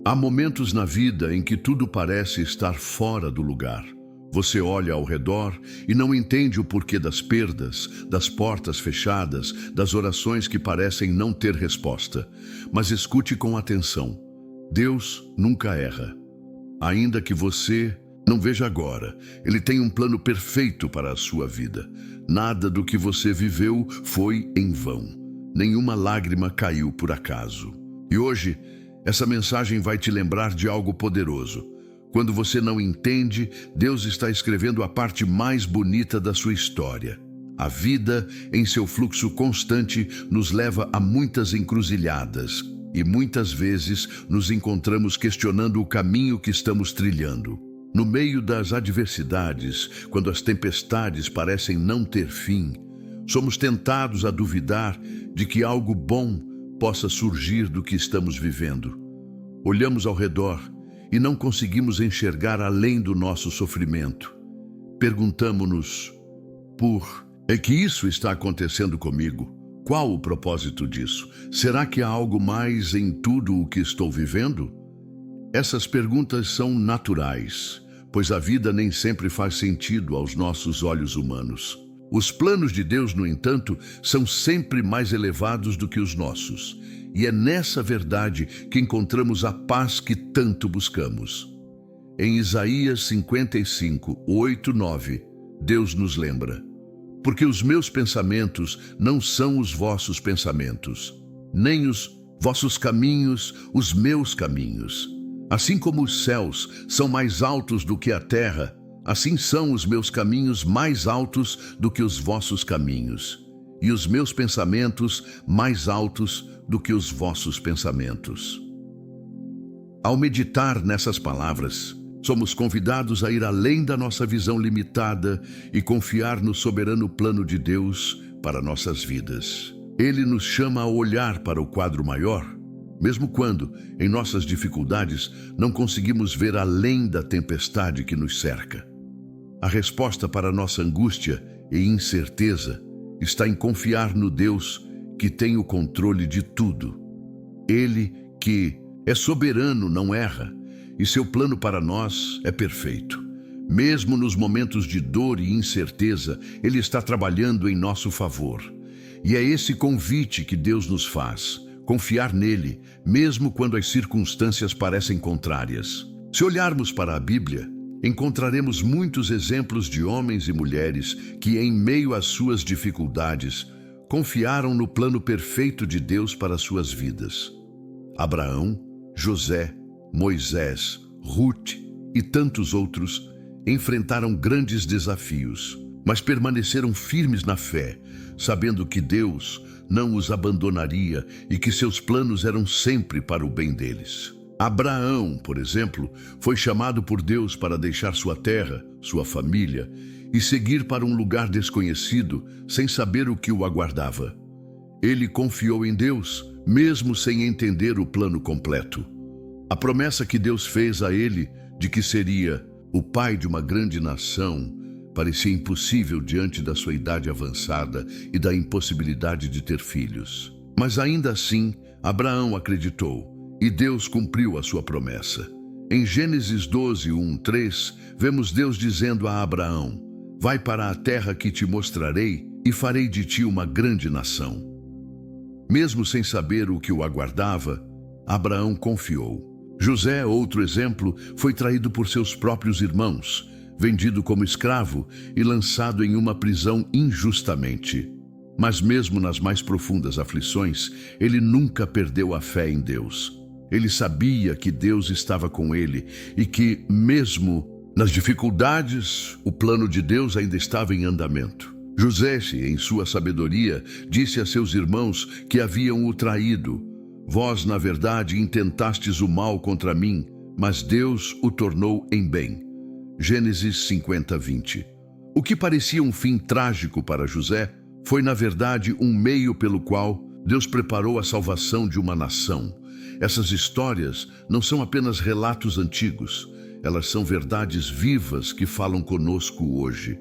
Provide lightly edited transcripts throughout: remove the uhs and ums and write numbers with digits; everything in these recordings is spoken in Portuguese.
Há momentos na vida em que tudo parece estar fora do lugar. Você olha ao redor e não entende o porquê das perdas, das portas fechadas, das orações que parecem não ter resposta. Mas escute com atenção. Deus nunca erra. Ainda que você não veja agora, Ele tem um plano perfeito para a sua vida. Nada do que você viveu foi em vão. Nenhuma lágrima caiu por acaso. E hoje, essa mensagem vai te lembrar de algo poderoso. Quando você não entende, Deus está escrevendo a parte mais bonita da sua história. A vida, em seu fluxo constante, nos leva a muitas encruzilhadas e muitas vezes nos encontramos questionando o caminho que estamos trilhando. No meio das adversidades, quando as tempestades parecem não ter fim, somos tentados a duvidar de que algo bom possa surgir do que estamos vivendo. Olhamos ao redor e não conseguimos enxergar além do nosso sofrimento. Perguntamo-nos, por que isso está acontecendo comigo? Qual o propósito disso? Será que há algo mais em tudo o que estou vivendo? Essas perguntas são naturais, pois a vida nem sempre faz sentido aos nossos olhos humanos. Os planos de Deus, no entanto, são sempre mais elevados do que os nossos. E é nessa verdade que encontramos a paz que tanto buscamos. Em Isaías 55, 8, 9, Deus nos lembra: porque os meus pensamentos não são os vossos pensamentos, nem os vossos caminhos os meus caminhos. Assim como os céus são mais altos do que a terra, assim são os meus caminhos mais altos do que os vossos caminhos, e os meus pensamentos mais altos do que os vossos pensamentos. Ao meditar nessas palavras, somos convidados a ir além da nossa visão limitada e confiar no soberano plano de Deus para nossas vidas. Ele nos chama a olhar para o quadro maior, mesmo quando, em nossas dificuldades, não conseguimos ver além da tempestade que nos cerca. A resposta para nossa angústia e incerteza está em confiar no Deus que tem o controle de tudo. Ele, que é soberano, não erra, e seu plano para nós é perfeito. Mesmo nos momentos de dor e incerteza, Ele está trabalhando em nosso favor. E é esse convite que Deus nos faz: confiar nele, mesmo quando as circunstâncias parecem contrárias. Se olharmos para a Bíblia, encontraremos muitos exemplos de homens e mulheres que, em meio às suas dificuldades, confiaram no plano perfeito de Deus para suas vidas. Abraão, José, Moisés, Ruth e tantos outros enfrentaram grandes desafios, mas permaneceram firmes na fé, sabendo que Deus não os abandonaria e que seus planos eram sempre para o bem deles. Abraão, por exemplo, foi chamado por Deus para deixar sua terra, sua família, e seguir para um lugar desconhecido, sem saber o que o aguardava. Ele confiou em Deus, mesmo sem entender o plano completo. A promessa que Deus fez a ele de que seria o pai de uma grande nação parecia impossível diante da sua idade avançada e da impossibilidade de ter filhos. Mas ainda assim, Abraão acreditou, e Deus cumpriu a sua promessa. Em Gênesis 12, 1, 3, vemos Deus dizendo a Abraão: vai para a terra que te mostrarei e farei de ti uma grande nação. Mesmo sem saber o que o aguardava, Abraão confiou. José, outro exemplo, foi traído por seus próprios irmãos, vendido como escravo e lançado em uma prisão injustamente. Mas mesmo nas mais profundas aflições, ele nunca perdeu a fé em Deus. Ele sabia que Deus estava com ele e que, mesmo nas dificuldades, o plano de Deus ainda estava em andamento. José, em sua sabedoria, disse a seus irmãos que haviam o traído: vós, na verdade, intentastes o mal contra mim, mas Deus o tornou em bem. Gênesis 50, 20. O que parecia um fim trágico para José foi, na verdade, um meio pelo qual Deus preparou a salvação de uma nação. Essas histórias não são apenas relatos antigos, elas são verdades vivas que falam conosco hoje.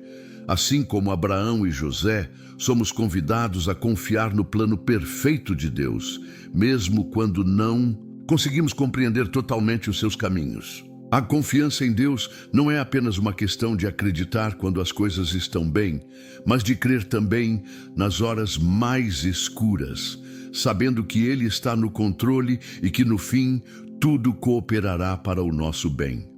Assim como Abraão e José, somos convidados a confiar no plano perfeito de Deus, mesmo quando não conseguimos compreender totalmente os seus caminhos. A confiança em Deus não é apenas uma questão de acreditar quando as coisas estão bem, mas de crer também nas horas mais escuras, sabendo que Ele está no controle e que no fim tudo cooperará para o nosso bem.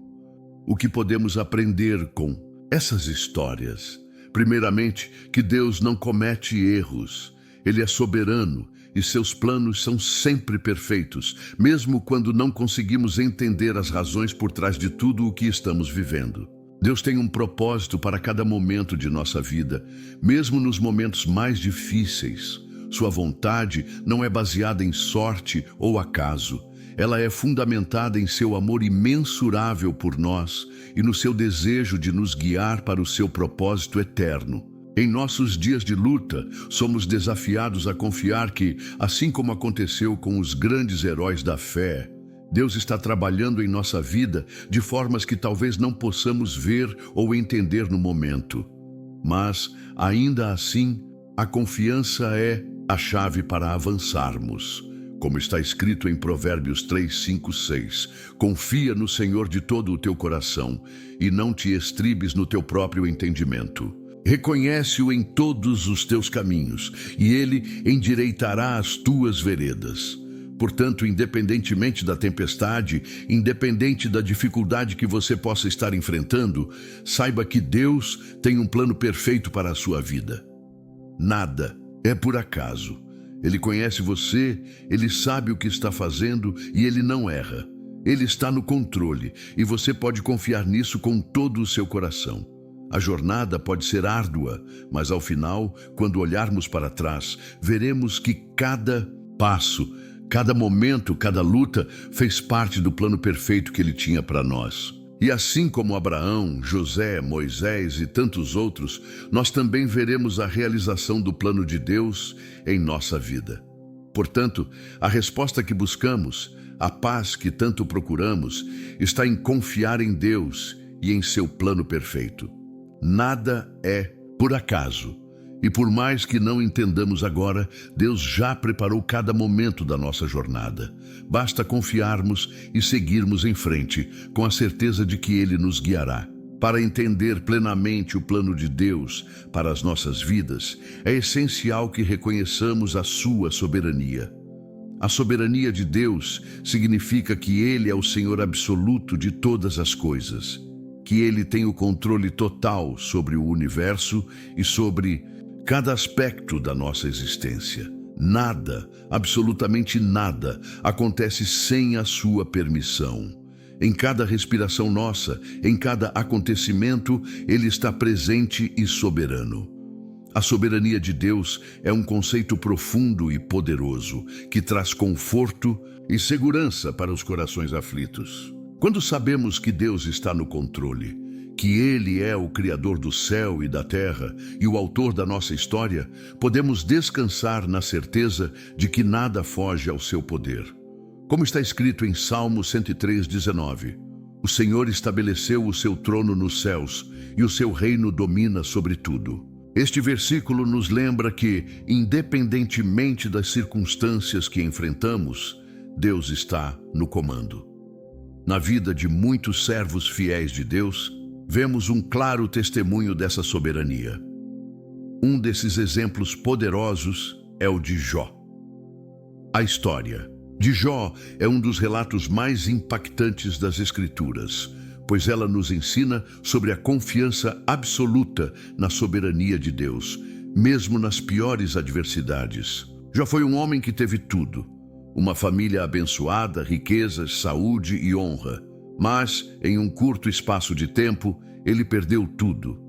O que podemos aprender com essas histórias? Primeiramente, que Deus não comete erros. Ele é soberano e seus planos são sempre perfeitos, mesmo quando não conseguimos entender as razões por trás de tudo o que estamos vivendo. Deus tem um propósito para cada momento de nossa vida, mesmo nos momentos mais difíceis. Sua vontade não é baseada em sorte ou acaso. Ela é fundamentada em seu amor imensurável por nós e no seu desejo de nos guiar para o seu propósito eterno. Em nossos dias de luta, somos desafiados a confiar que, assim como aconteceu com os grandes heróis da fé, Deus está trabalhando em nossa vida de formas que talvez não possamos ver ou entender no momento. Mas, ainda assim, a confiança é a chave para avançarmos. Como está escrito em Provérbios 3, 5, 6, confia no Senhor de todo o teu coração e não te estribes no teu próprio entendimento. Reconhece-o em todos os teus caminhos, e ele endireitará as tuas veredas. Portanto, independentemente da tempestade, independente da dificuldade que você possa estar enfrentando, saiba que Deus tem um plano perfeito para a sua vida. Nada é por acaso. Ele conhece você, ele sabe o que está fazendo e ele não erra. Ele está no controle e você pode confiar nisso com todo o seu coração. A jornada pode ser árdua, mas ao final, quando olharmos para trás, veremos que cada passo, cada momento, cada luta fez parte do plano perfeito que Ele tinha para nós. E assim como Abraão, José, Moisés e tantos outros, nós também veremos a realização do plano de Deus em nossa vida. Portanto, a resposta que buscamos, a paz que tanto procuramos, está em confiar em Deus e em seu plano perfeito. Nada é por acaso. E por mais que não entendamos agora, Deus já preparou cada momento da nossa jornada. Basta confiarmos e seguirmos em frente, com a certeza de que Ele nos guiará. Para entender plenamente o plano de Deus para as nossas vidas, é essencial que reconheçamos a sua soberania. A soberania de Deus significa que Ele é o Senhor absoluto de todas as coisas, que Ele tem o controle total sobre o universo e sobre cada aspecto da nossa existência. Nada, absolutamente nada, acontece sem a sua permissão. Em cada respiração nossa, em cada acontecimento, Ele está presente e soberano. A soberania de Deus é um conceito profundo e poderoso, que traz conforto e segurança para os corações aflitos. Quando sabemos que Deus está no controle, que Ele é o Criador do céu e da terra e o autor da nossa história, podemos descansar na certeza de que nada foge ao seu poder. Como está escrito em Salmo 103, 19, o Senhor estabeleceu o seu trono nos céus e o seu reino domina sobre tudo. Este versículo nos lembra que, independentemente das circunstâncias que enfrentamos, Deus está no comando. Na vida de muitos servos fiéis de Deus, vemos um claro testemunho dessa soberania. Um desses exemplos poderosos é o de Jó. A história de Jó é um dos relatos mais impactantes das Escrituras, pois ela nos ensina sobre a confiança absoluta na soberania de Deus, mesmo nas piores adversidades. Jó foi um homem que teve tudo: uma família abençoada, riquezas, saúde e honra. Mas, em um curto espaço de tempo, ele perdeu tudo.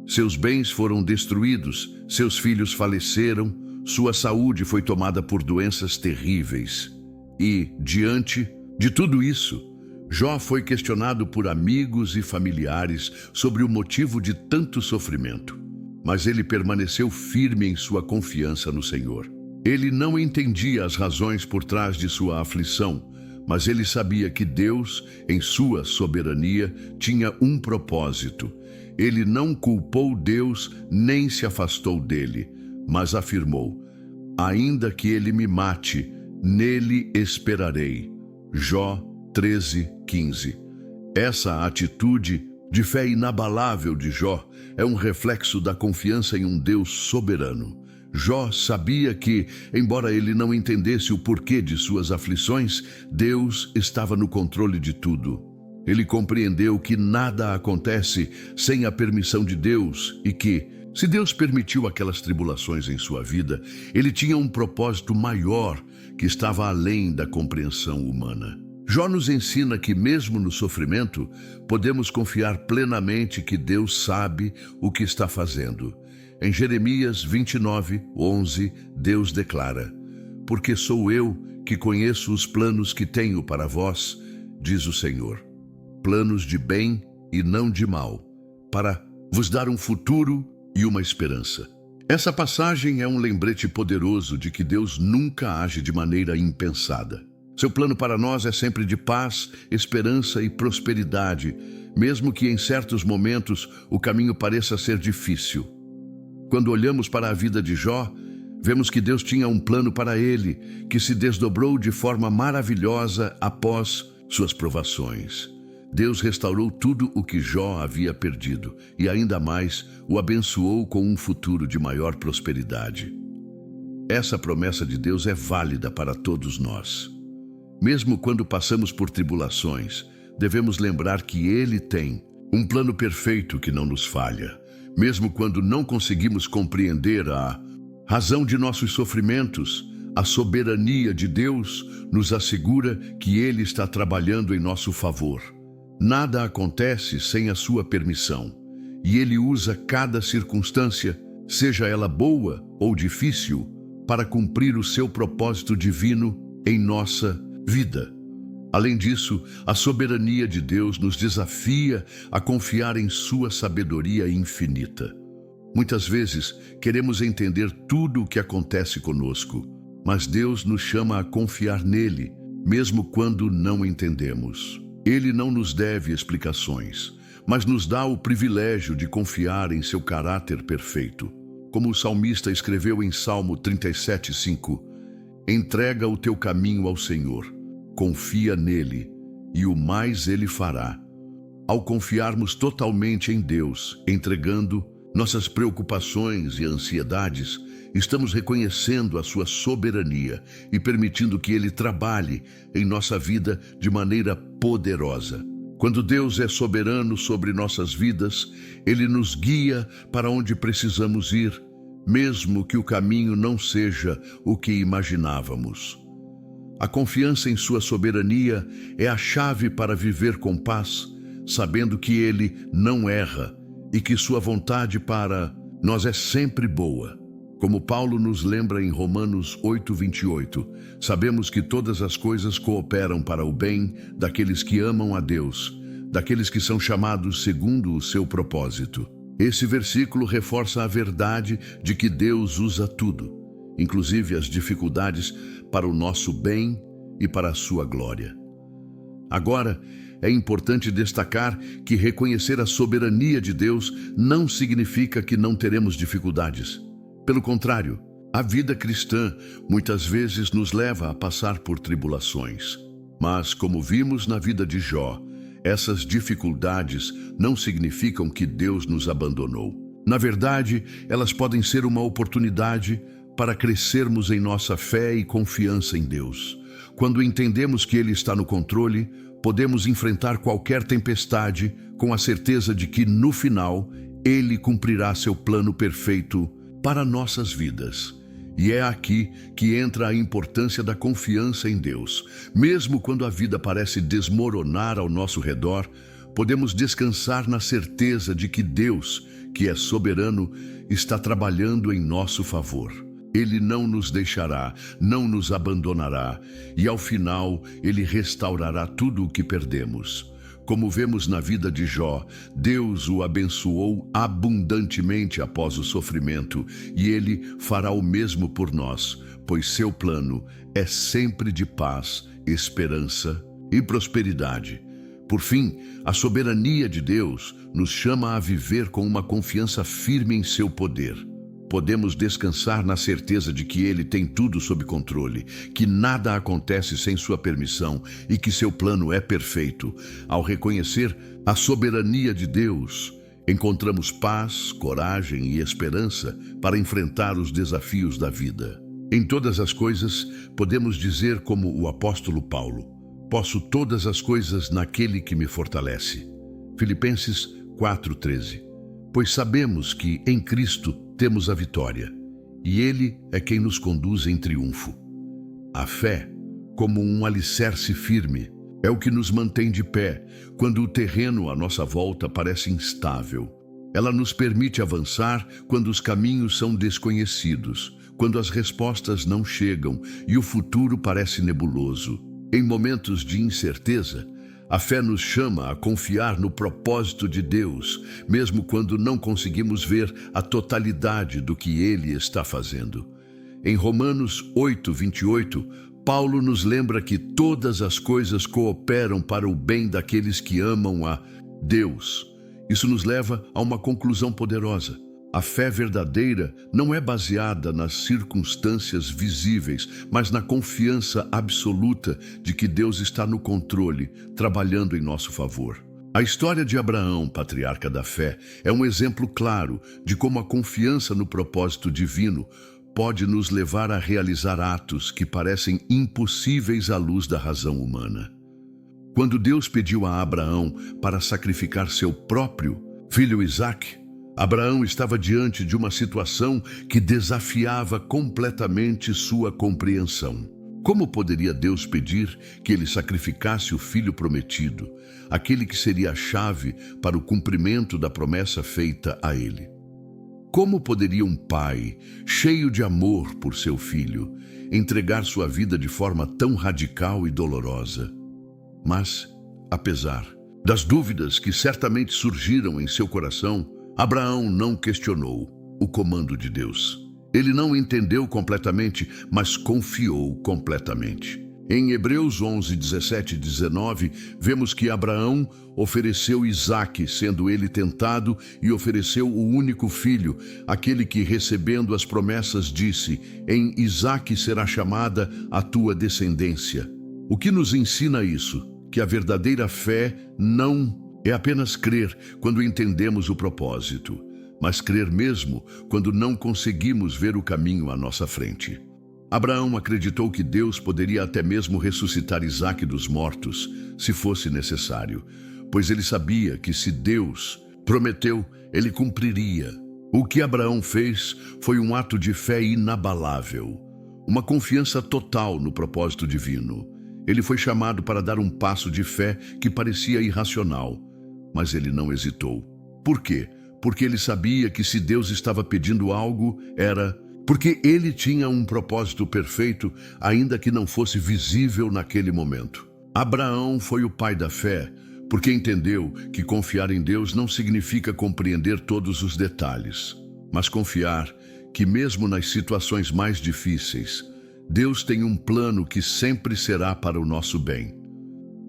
Seus bens foram destruídos, seus filhos faleceram, sua saúde foi tomada por doenças terríveis. E, diante de tudo isso, Jó foi questionado por amigos e familiares sobre o motivo de tanto sofrimento. Mas ele permaneceu firme em sua confiança no Senhor. Ele não entendia as razões por trás de sua aflição, mas ele sabia que Deus, em sua soberania, tinha um propósito. Ele não culpou Deus nem se afastou dele, mas afirmou: ainda que ele me mate, nele esperarei. Jó 13:15. Essa atitude de fé inabalável de Jó é um reflexo da confiança em um Deus soberano. Jó sabia que, embora ele não entendesse o porquê de suas aflições, Deus estava no controle de tudo. Ele compreendeu que nada acontece sem a permissão de Deus e que, se Deus permitiu aquelas tribulações em sua vida, ele tinha um propósito maior que estava além da compreensão humana. Jó nos ensina que, mesmo no sofrimento, podemos confiar plenamente que Deus sabe o que está fazendo. Em Jeremias 29:11, Deus declara: "Porque sou eu que conheço os planos que tenho para vós, diz o Senhor, planos de bem e não de mal, para vos dar um futuro e uma esperança." Essa passagem é um lembrete poderoso de que Deus nunca age de maneira impensada. Seu plano para nós é sempre de paz, esperança e prosperidade, mesmo que em certos momentos o caminho pareça ser difícil. Quando olhamos para a vida de Jó, vemos que Deus tinha um plano para ele, que se desdobrou de forma maravilhosa após suas provações. Deus restaurou tudo o que Jó havia perdido e ainda mais o abençoou com um futuro de maior prosperidade. Essa promessa de Deus é válida para todos nós. Mesmo quando passamos por tribulações, devemos lembrar que Ele tem um plano perfeito que não nos falha. Mesmo quando não conseguimos compreender a razão de nossos sofrimentos, a soberania de Deus nos assegura que Ele está trabalhando em nosso favor. Nada acontece sem a sua permissão, e Ele usa cada circunstância, seja ela boa ou difícil, para cumprir o seu propósito divino em nossa vida. Além disso, a soberania de Deus nos desafia a confiar em sua sabedoria infinita. Muitas vezes, queremos entender tudo o que acontece conosco, mas Deus nos chama a confiar nele, mesmo quando não entendemos. Ele não nos deve explicações, mas nos dá o privilégio de confiar em seu caráter perfeito. Como o salmista escreveu em Salmo 37:5, "Entrega o teu caminho ao Senhor, confia nele, e o mais ele fará." Ao confiarmos totalmente em Deus, entregando nossas preocupações e ansiedades, estamos reconhecendo a sua soberania e permitindo que Ele trabalhe em nossa vida de maneira poderosa. Quando Deus é soberano sobre nossas vidas, Ele nos guia para onde precisamos ir, mesmo que o caminho não seja o que imaginávamos. A confiança em sua soberania é a chave para viver com paz, sabendo que Ele não erra e que sua vontade para nós é sempre boa. Como Paulo nos lembra em Romanos 8:28, sabemos que todas as coisas cooperam para o bem daqueles que amam a Deus, daqueles que são chamados segundo o seu propósito. Esse versículo reforça a verdade de que Deus usa tudo, inclusive as dificuldades, para o nosso bem e para a sua glória. Agora, é importante destacar que reconhecer a soberania de Deus não significa que não teremos dificuldades. Pelo contrário, a vida cristã muitas vezes nos leva a passar por tribulações. Mas, como vimos na vida de Jó, essas dificuldades não significam que Deus nos abandonou. Na verdade, elas podem ser uma oportunidade para crescermos em nossa fé e confiança em Deus. Quando entendemos que Ele está no controle, podemos enfrentar qualquer tempestade com a certeza de que, no final, Ele cumprirá seu plano perfeito para nossas vidas. E é aqui que entra a importância da confiança em Deus. Mesmo quando a vida parece desmoronar ao nosso redor, podemos descansar na certeza de que Deus, que é soberano, está trabalhando em nosso favor. Ele não nos deixará, não nos abandonará, e ao final Ele restaurará tudo o que perdemos. Como vemos na vida de Jó, Deus o abençoou abundantemente após o sofrimento, e Ele fará o mesmo por nós, pois seu plano é sempre de paz, esperança e prosperidade. Por fim, a soberania de Deus nos chama a viver com uma confiança firme em seu poder. Podemos descansar na certeza de que Ele tem tudo sob controle, que nada acontece sem sua permissão e que seu plano é perfeito. Ao reconhecer a soberania de Deus, encontramos paz, coragem e esperança para enfrentar os desafios da vida. Em todas as coisas, podemos dizer como o apóstolo Paulo: posso todas as coisas naquele que me fortalece. Filipenses 4:13. Pois sabemos que em Cristo temos a vitória, e Ele é quem nos conduz em triunfo. A fé, como um alicerce firme, é o que nos mantém de pé quando o terreno à nossa volta parece instável. Ela nos permite avançar quando os caminhos são desconhecidos, quando as respostas não chegam e o futuro parece nebuloso. Em momentos de incerteza, a fé nos chama a confiar no propósito de Deus, mesmo quando não conseguimos ver a totalidade do que Ele está fazendo. Em Romanos 8:28, Paulo nos lembra que todas as coisas cooperam para o bem daqueles que amam a Deus. Isso nos leva a uma conclusão poderosa. A fé verdadeira não é baseada nas circunstâncias visíveis, mas na confiança absoluta de que Deus está no controle, trabalhando em nosso favor. A história de Abraão, patriarca da fé, é um exemplo claro de como a confiança no propósito divino pode nos levar a realizar atos que parecem impossíveis à luz da razão humana. Quando Deus pediu a Abraão para sacrificar seu próprio filho Isaque, Abraão estava diante de uma situação que desafiava completamente sua compreensão. Como poderia Deus pedir que ele sacrificasse o filho prometido, aquele que seria a chave para o cumprimento da promessa feita a ele? Como poderia um pai, cheio de amor por seu filho, entregar sua vida de forma tão radical e dolorosa? Mas, apesar das dúvidas que certamente surgiram em seu coração, Abraão não questionou o comando de Deus. Ele não entendeu completamente, mas confiou completamente. Em Hebreus 11:17-19, vemos que Abraão ofereceu Isaque, sendo ele tentado, e ofereceu o único filho, aquele que, recebendo as promessas, disse: em Isaque será chamada a tua descendência. O que nos ensina isso? Que a verdadeira fé não é apenas crer quando entendemos o propósito, mas crer mesmo quando não conseguimos ver o caminho à nossa frente. Abraão acreditou que Deus poderia até mesmo ressuscitar Isaque dos mortos, se fosse necessário, pois ele sabia que se Deus prometeu, ele cumpriria. O que Abraão fez foi um ato de fé inabalável, uma confiança total no propósito divino. Ele foi chamado para dar um passo de fé que parecia irracional, mas ele não hesitou. Por quê? Porque ele sabia que se Deus estava pedindo algo, era porque ele tinha um propósito perfeito, ainda que não fosse visível naquele momento. Abraão foi o pai da fé, porque entendeu que confiar em Deus não significa compreender todos os detalhes, mas confiar que mesmo nas situações mais difíceis, Deus tem um plano que sempre será para o nosso bem.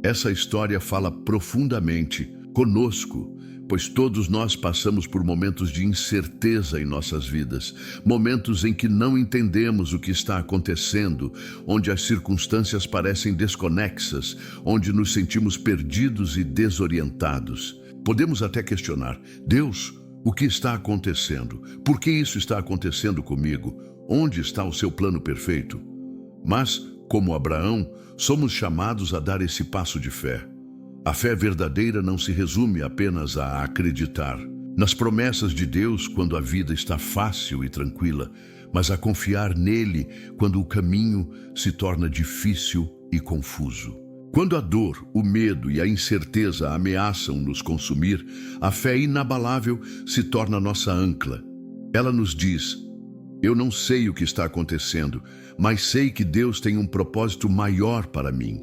Essa história fala profundamente conosco, pois todos nós passamos por momentos de incerteza em nossas vidas, momentos em que não entendemos o que está acontecendo, onde as circunstâncias parecem desconexas, onde nos sentimos perdidos e desorientados. Podemos até questionar: Deus, o que está acontecendo? Por que isso está acontecendo comigo? Onde está o seu plano perfeito? Mas, como Abraão, somos chamados a dar esse passo de fé. A fé verdadeira não se resume apenas a acreditar nas promessas de Deus quando a vida está fácil e tranquila, mas a confiar nele quando o caminho se torna difícil e confuso. Quando a dor, o medo e a incerteza ameaçam nos consumir, a fé inabalável se torna nossa âncora. Ela nos diz: eu não sei o que está acontecendo, mas sei que Deus tem um propósito maior para mim.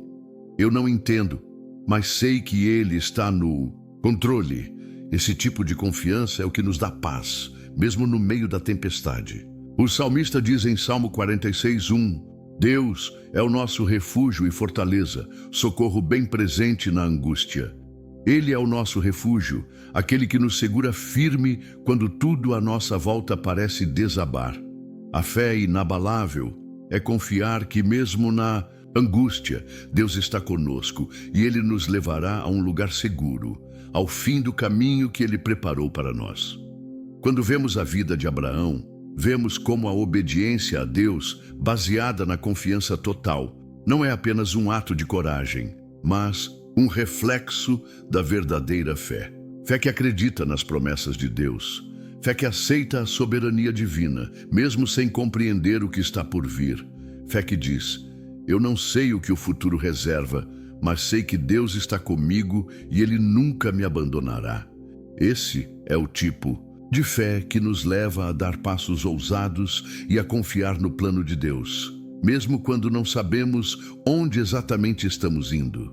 Eu não entendo, mas sei que Ele está no controle. Esse tipo de confiança é o que nos dá paz, mesmo no meio da tempestade. O salmista diz em Salmo 46:1, Deus é o nosso refúgio e fortaleza, socorro bem presente na angústia. Ele é o nosso refúgio, aquele que nos segura firme quando tudo à nossa volta parece desabar. A fé inabalável é confiar que mesmo na angústia, Deus está conosco e Ele nos levará a um lugar seguro, ao fim do caminho que Ele preparou para nós. Quando vemos a vida de Abraão, vemos como a obediência a Deus, baseada na confiança total, não é apenas um ato de coragem, mas um reflexo da verdadeira fé. Fé que acredita nas promessas de Deus. Fé que aceita a soberania divina, mesmo sem compreender o que está por vir. Fé que diz: eu não sei o que o futuro reserva, mas sei que Deus está comigo e Ele nunca me abandonará. Esse é o tipo de fé que nos leva a dar passos ousados e a confiar no plano de Deus, mesmo quando não sabemos onde exatamente estamos indo.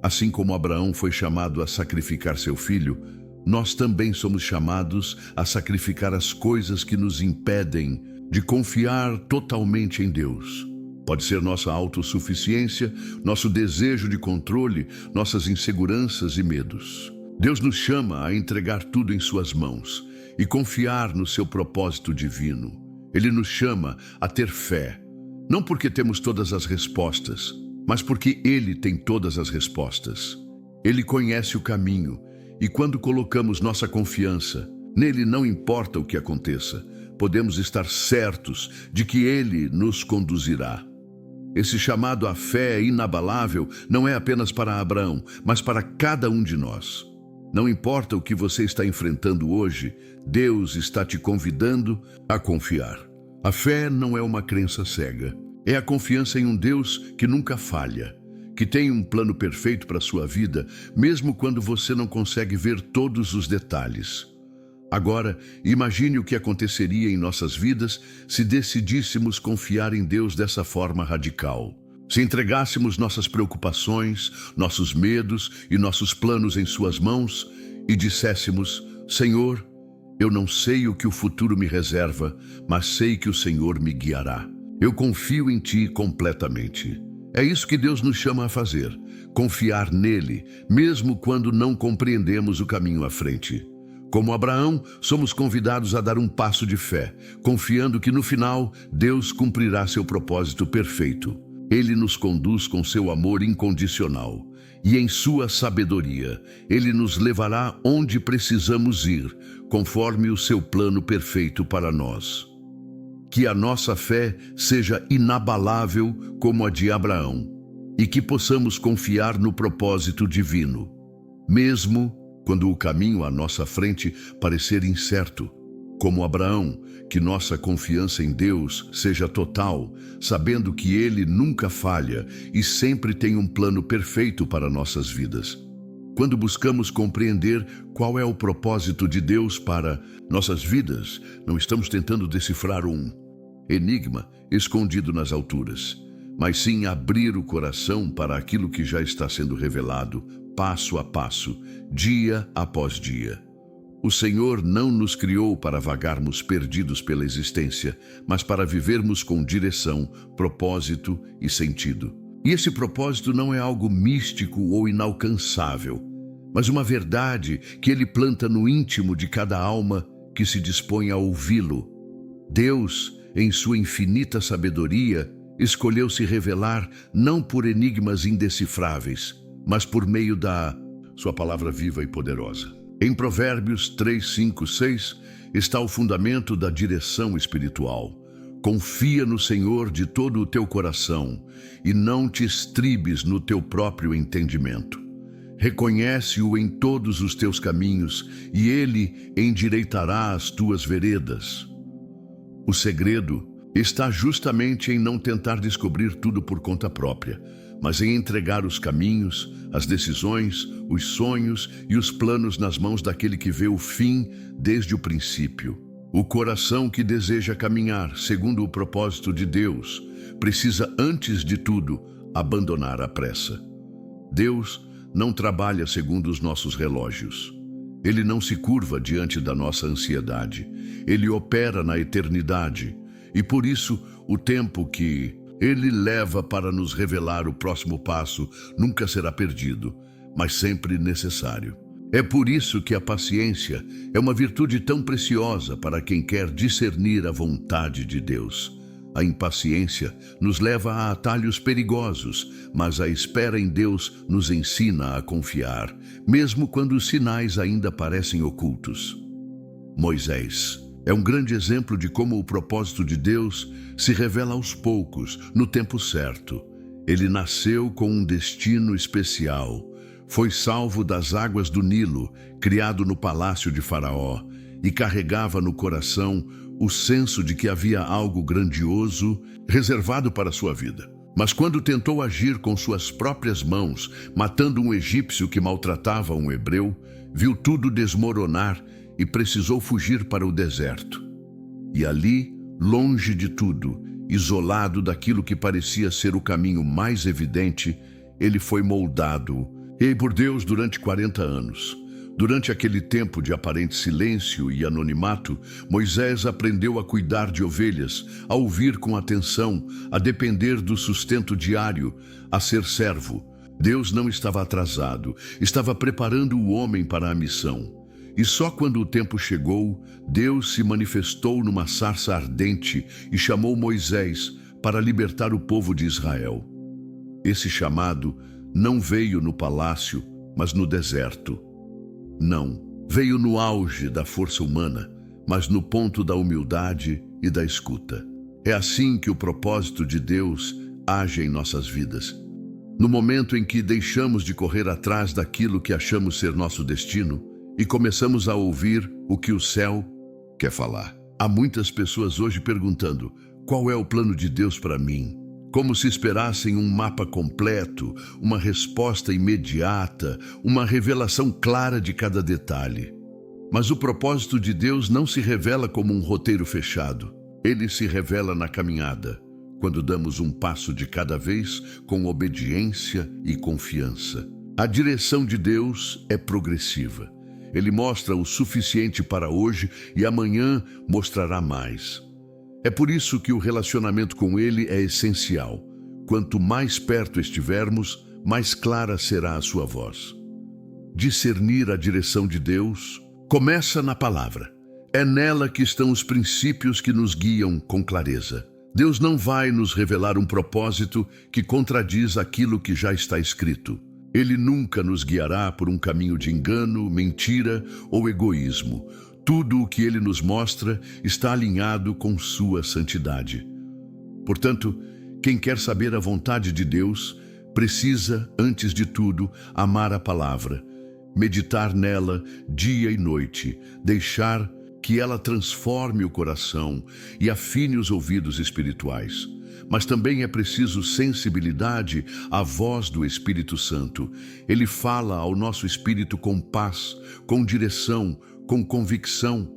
Assim como Abraão foi chamado a sacrificar seu filho, nós também somos chamados a sacrificar as coisas que nos impedem de confiar totalmente em Deus. Pode ser nossa autossuficiência, nosso desejo de controle, nossas inseguranças e medos. Deus nos chama a entregar tudo em suas mãos e confiar no seu propósito divino. Ele nos chama a ter fé, não porque temos todas as respostas, mas porque Ele tem todas as respostas. Ele conhece o caminho e quando colocamos nossa confiança nele, não importa o que aconteça, podemos estar certos de que Ele nos conduzirá. Esse chamado à fé inabalável não é apenas para Abraão, mas para cada um de nós. Não importa o que você está enfrentando hoje, Deus está te convidando a confiar. A fé não é uma crença cega. É a confiança em um Deus que nunca falha, que tem um plano perfeito para a sua vida, mesmo quando você não consegue ver todos os detalhes. Agora, imagine o que aconteceria em nossas vidas se decidíssemos confiar em Deus dessa forma radical. Se entregássemos nossas preocupações, nossos medos e nossos planos em suas mãos e disséssemos: Senhor, eu não sei o que o futuro me reserva, mas sei que o Senhor me guiará. Eu confio em Ti completamente. É isso que Deus nos chama a fazer, confiar nele, mesmo quando não compreendemos o caminho à frente. Como Abraão, somos convidados a dar um passo de fé, confiando que no final Deus cumprirá seu propósito perfeito. Ele nos conduz com seu amor incondicional e em sua sabedoria, Ele nos levará onde precisamos ir, conforme o seu plano perfeito para nós. Que a nossa fé seja inabalável como a de Abraão e que possamos confiar no propósito divino, mesmo quando o caminho à nossa frente parecer incerto. Como Abraão, que nossa confiança em Deus seja total, sabendo que Ele nunca falha e sempre tem um plano perfeito para nossas vidas. Quando buscamos compreender qual é o propósito de Deus para nossas vidas, não estamos tentando decifrar um enigma escondido nas alturas, mas sim abrir o coração para aquilo que já está sendo revelado, passo a passo, dia após dia. O Senhor não nos criou para vagarmos perdidos pela existência, mas para vivermos com direção, propósito e sentido. E esse propósito não é algo místico ou inalcançável, mas uma verdade que Ele planta no íntimo de cada alma que se dispõe a ouvi-lo. Deus, em sua infinita sabedoria, escolheu se revelar não por enigmas indecifráveis, mas por meio da sua palavra viva e poderosa. Em Provérbios 3, 5, 6 está o fundamento da direção espiritual. Confia no Senhor de todo o teu coração e não te estribes no teu próprio entendimento. Reconhece-o em todos os teus caminhos e Ele endireitará as tuas veredas. O segredo está justamente em não tentar descobrir tudo por conta própria, mas em entregar os caminhos, as decisões, os sonhos e os planos nas mãos daquele que vê o fim desde o princípio. O coração que deseja caminhar segundo o propósito de Deus precisa, antes de tudo, abandonar a pressa. Deus não trabalha segundo os nossos relógios. Ele não se curva diante da nossa ansiedade. Ele opera na eternidade. E por isso, o tempo que Ele leva para nos revelar o próximo passo nunca será perdido, mas sempre necessário. É por isso que a paciência é uma virtude tão preciosa para quem quer discernir a vontade de Deus. A impaciência nos leva a atalhos perigosos, mas a espera em Deus nos ensina a confiar, mesmo quando os sinais ainda parecem ocultos. Moisés é um grande exemplo de como o propósito de Deus se revela aos poucos, no tempo certo. Ele nasceu com um destino especial. Foi salvo das águas do Nilo, criado no palácio de Faraó, e carregava no coração o senso de que havia algo grandioso reservado para sua vida. Mas quando tentou agir com suas próprias mãos, matando um egípcio que maltratava um hebreu, viu tudo desmoronar e precisou fugir para o deserto. E ali, longe de tudo, isolado daquilo que parecia ser o caminho mais evidente, ele foi moldado por Deus durante 40 anos. Durante aquele tempo de aparente silêncio e anonimato, Moisés aprendeu a cuidar de ovelhas, a ouvir com atenção, a depender do sustento diário, a ser servo. Deus não estava atrasado, estava preparando o homem para a missão. E só quando o tempo chegou, Deus se manifestou numa sarça ardente e chamou Moisés para libertar o povo de Israel. Esse chamado não veio no palácio, mas no deserto. Não, veio no auge da força humana, mas no ponto da humildade e da escuta. É assim que o propósito de Deus age em nossas vidas. No momento em que deixamos de correr atrás daquilo que achamos ser nosso destino e começamos a ouvir o que o céu quer falar. Há muitas pessoas hoje perguntando: qual é o plano de Deus para mim? Como se esperassem um mapa completo, uma resposta imediata, uma revelação clara de cada detalhe. Mas o propósito de Deus não se revela como um roteiro fechado. Ele se revela na caminhada, quando damos um passo de cada vez com obediência e confiança. A direção de Deus é progressiva. Ele mostra o suficiente para hoje e amanhã mostrará mais. É por isso que o relacionamento com Ele é essencial. Quanto mais perto estivermos, mais clara será a sua voz. Discernir a direção de Deus começa na palavra. É nela que estão os princípios que nos guiam com clareza. Deus não vai nos revelar um propósito que contradiz aquilo que já está escrito. Ele nunca nos guiará por um caminho de engano, mentira ou egoísmo. Tudo o que Ele nos mostra está alinhado com sua santidade. Portanto, quem quer saber a vontade de Deus, precisa, antes de tudo, amar a palavra, meditar nela dia e noite, deixar que ela transforme o coração e afine os ouvidos espirituais. Mas também é preciso sensibilidade à voz do Espírito Santo. Ele fala ao nosso espírito com paz, com direção, com convicção.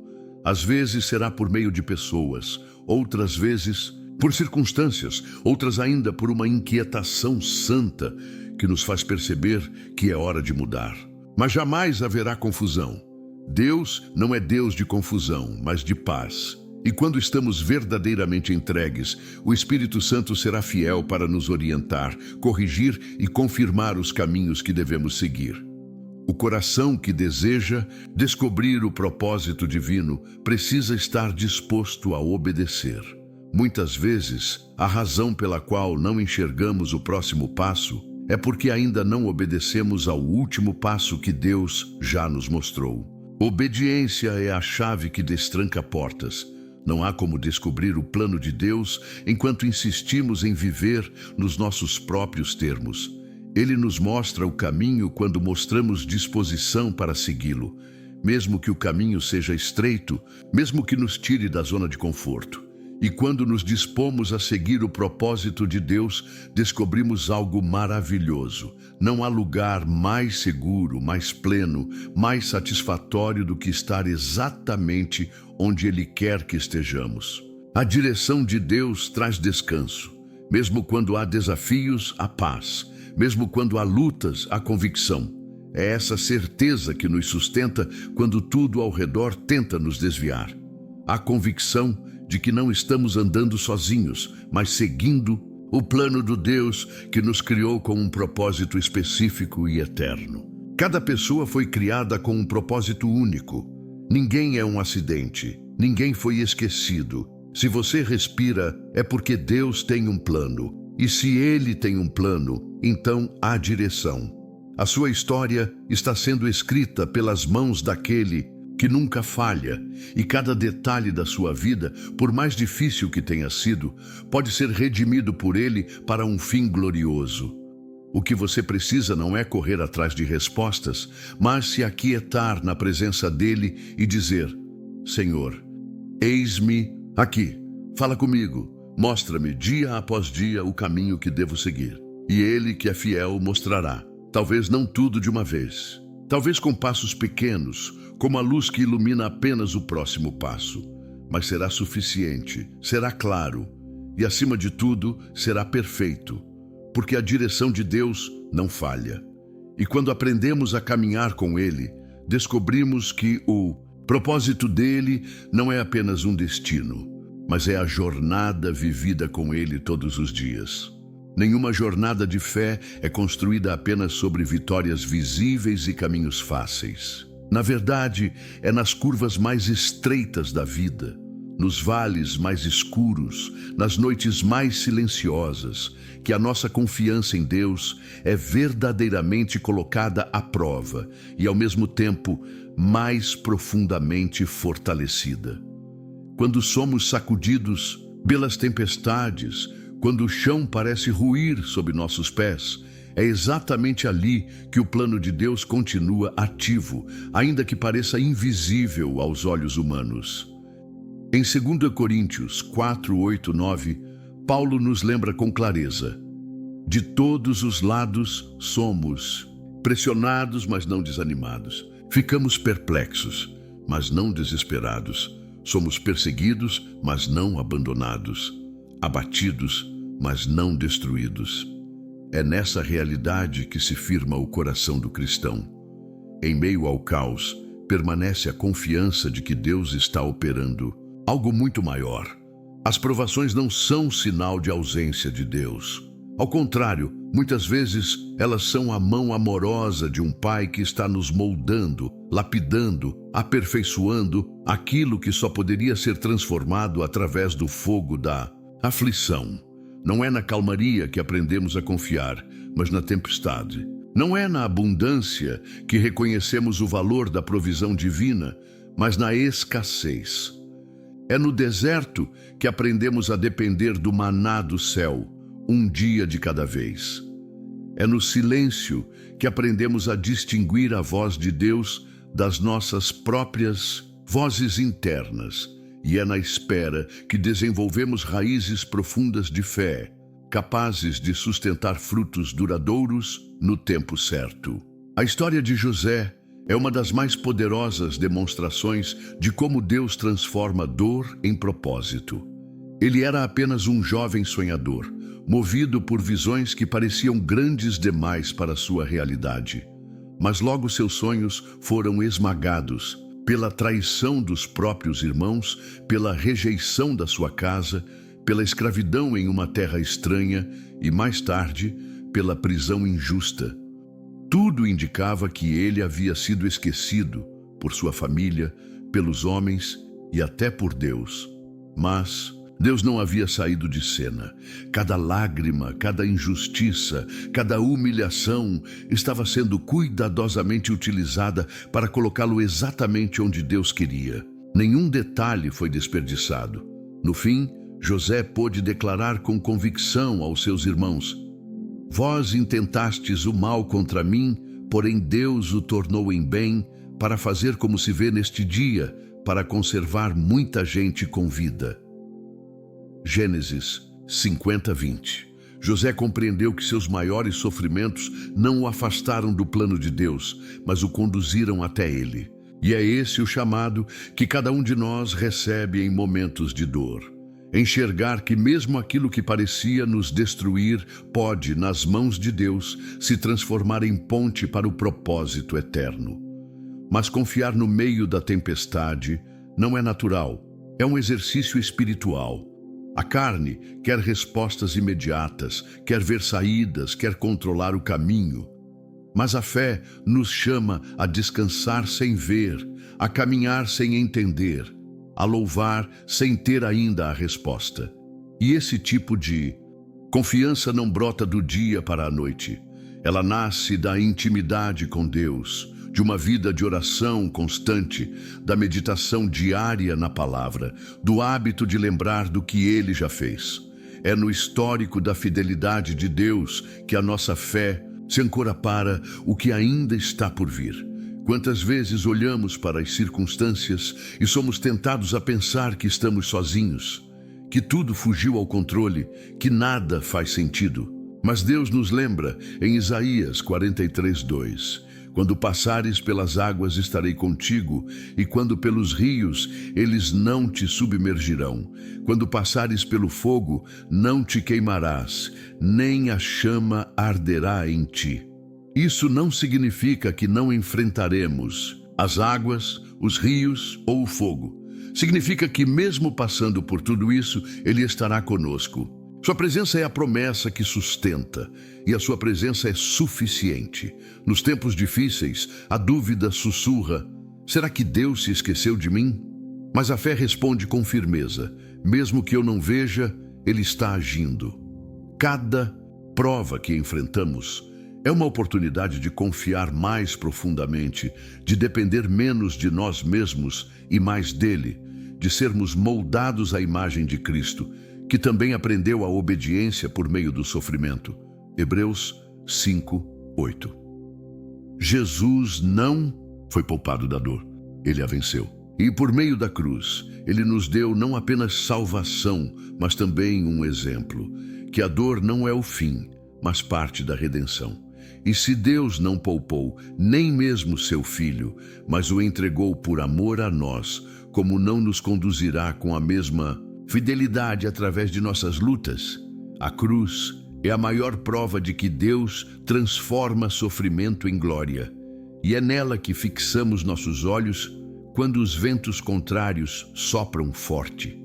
Às vezes será por meio de pessoas, outras vezes por circunstâncias, outras ainda por uma inquietação santa que nos faz perceber que é hora de mudar. Mas jamais haverá confusão. Deus não é Deus de confusão, mas de paz. E quando estamos verdadeiramente entregues, o Espírito Santo será fiel para nos orientar, corrigir e confirmar os caminhos que devemos seguir. O coração que deseja descobrir o propósito divino precisa estar disposto a obedecer. Muitas vezes, a razão pela qual não enxergamos o próximo passo é porque ainda não obedecemos ao último passo que Deus já nos mostrou. Obediência é a chave que destranca portas. Não há como descobrir o plano de Deus enquanto insistimos em viver nos nossos próprios termos. Ele nos mostra o caminho quando mostramos disposição para segui-lo, mesmo que o caminho seja estreito, mesmo que nos tire da zona de conforto. E quando nos dispomos a seguir o propósito de Deus, descobrimos algo maravilhoso. Não há lugar mais seguro, mais pleno, mais satisfatório do que estar exatamente onde Ele quer que estejamos. A direção de Deus traz descanso. Mesmo quando há desafios, há paz. Mesmo quando há lutas, há convicção. É essa certeza que nos sustenta quando tudo ao redor tenta nos desviar. Há convicção de que não estamos andando sozinhos, mas seguindo o plano do Deus que nos criou com um propósito específico e eterno. Cada pessoa foi criada com um propósito único. Ninguém é um acidente, ninguém foi esquecido. Se você respira, é porque Deus tem um plano. E se Ele tem um plano, então há direção. A sua história está sendo escrita pelas mãos daquele que nunca falha, e cada detalhe da sua vida, por mais difícil que tenha sido, pode ser redimido por Ele para um fim glorioso. O que você precisa não é correr atrás de respostas, mas se aquietar na presença dEle e dizer: Senhor, eis-me aqui, fala comigo, mostra-me dia após dia o caminho que devo seguir. E Ele, que é fiel, mostrará. Talvez não tudo de uma vez, talvez com passos pequenos, como a luz que ilumina apenas o próximo passo, mas será suficiente, será claro e, acima de tudo, será perfeito, porque a direção de Deus não falha. E quando aprendemos a caminhar com Ele, descobrimos que o propósito dele não é apenas um destino, mas é a jornada vivida com Ele todos os dias. Nenhuma jornada de fé é construída apenas sobre vitórias visíveis e caminhos fáceis. Na verdade, é nas curvas mais estreitas da vida, nos vales mais escuros, nas noites mais silenciosas, que a nossa confiança em Deus é verdadeiramente colocada à prova e, ao mesmo tempo, mais profundamente fortalecida. Quando somos sacudidos pelas tempestades, quando o chão parece ruir sob nossos pés, é exatamente ali que o plano de Deus continua ativo, ainda que pareça invisível aos olhos humanos. Em 2 Coríntios 4, 8, 9, Paulo nos lembra com clareza: de todos os lados somos pressionados, mas não desanimados. Ficamos perplexos, mas não desesperados. Somos perseguidos, mas não abandonados. Abatidos, mas não destruídos. É nessa realidade que se firma o coração do cristão. Em meio ao caos, permanece a confiança de que Deus está operando algo muito maior. As provações não são sinal de ausência de Deus. Ao contrário, muitas vezes elas são a mão amorosa de um Pai que está nos moldando, lapidando, aperfeiçoando aquilo que só poderia ser transformado através do fogo da aflição. Não é na calmaria que aprendemos a confiar, mas na tempestade. Não é na abundância que reconhecemos o valor da provisão divina, mas na escassez. É no deserto que aprendemos a depender do maná do céu, um dia de cada vez. É no silêncio que aprendemos a distinguir a voz de Deus das nossas próprias vozes internas. E é na espera que desenvolvemos raízes profundas de fé, capazes de sustentar frutos duradouros no tempo certo. A história de José é uma das mais poderosas demonstrações de como Deus transforma dor em propósito. Ele era apenas um jovem sonhador, movido por visões que pareciam grandes demais para sua realidade. Mas logo seus sonhos foram esmagados pela traição dos próprios irmãos, pela rejeição da sua casa, pela escravidão em uma terra estranha e, mais tarde, pela prisão injusta. Tudo indicava que ele havia sido esquecido por sua família, pelos homens e até por Deus. Mas Deus não havia saído de cena. Cada lágrima, cada injustiça, cada humilhação estava sendo cuidadosamente utilizada para colocá-lo exatamente onde Deus queria. Nenhum detalhe foi desperdiçado. No fim, José pôde declarar com convicção aos seus irmãos: Vós intentastes o mal contra mim, porém Deus o tornou em bem, para fazer como se vê neste dia, para conservar muita gente com vida. Gênesis 50:20. José compreendeu que seus maiores sofrimentos não o afastaram do plano de Deus, mas o conduziram até ele. E é esse o chamado que cada um de nós recebe em momentos de dor. Enxergar que mesmo aquilo que parecia nos destruir pode, nas mãos de Deus, se transformar em ponte para o propósito eterno. Mas confiar no meio da tempestade não é natural, é um exercício espiritual. A carne quer respostas imediatas, quer ver saídas, quer controlar o caminho. Mas a fé nos chama a descansar sem ver, a caminhar sem entender, a louvar sem ter ainda a resposta. E esse tipo de confiança não brota do dia para a noite. Ela nasce da intimidade com Deus, de uma vida de oração constante, da meditação diária na palavra, do hábito de lembrar do que Ele já fez. É no histórico da fidelidade de Deus que a nossa fé se ancora para o que ainda está por vir. Quantas vezes olhamos para as circunstâncias e somos tentados a pensar que estamos sozinhos, que tudo fugiu ao controle, que nada faz sentido. Mas Deus nos lembra em Isaías 43:2: quando passares pelas águas estarei contigo, e quando pelos rios eles não te submergirão. Quando passares pelo fogo não te queimarás, nem a chama arderá em ti. Isso não significa que não enfrentaremos as águas, os rios ou o fogo. Significa que mesmo passando por tudo isso, Ele estará conosco. Sua presença é a promessa que sustenta, e a sua presença é suficiente. Nos tempos difíceis, a dúvida sussurra: será que Deus se esqueceu de mim? Mas a fé responde com firmeza: mesmo que eu não veja, Ele está agindo. Cada prova que enfrentamos é uma oportunidade de confiar mais profundamente, de depender menos de nós mesmos e mais dele, de sermos moldados à imagem de Cristo, que também aprendeu a obediência por meio do sofrimento. Hebreus 5:8. Jesus não foi poupado da dor, Ele a venceu. E por meio da cruz, Ele nos deu não apenas salvação, mas também um exemplo, que a dor não é o fim, mas parte da redenção. E se Deus não poupou nem mesmo seu Filho, mas o entregou por amor a nós, como não nos conduzirá com a mesma fidelidade através de nossas lutas? A cruz é a maior prova de que Deus transforma sofrimento em glória. E é nela que fixamos nossos olhos quando os ventos contrários sopram forte.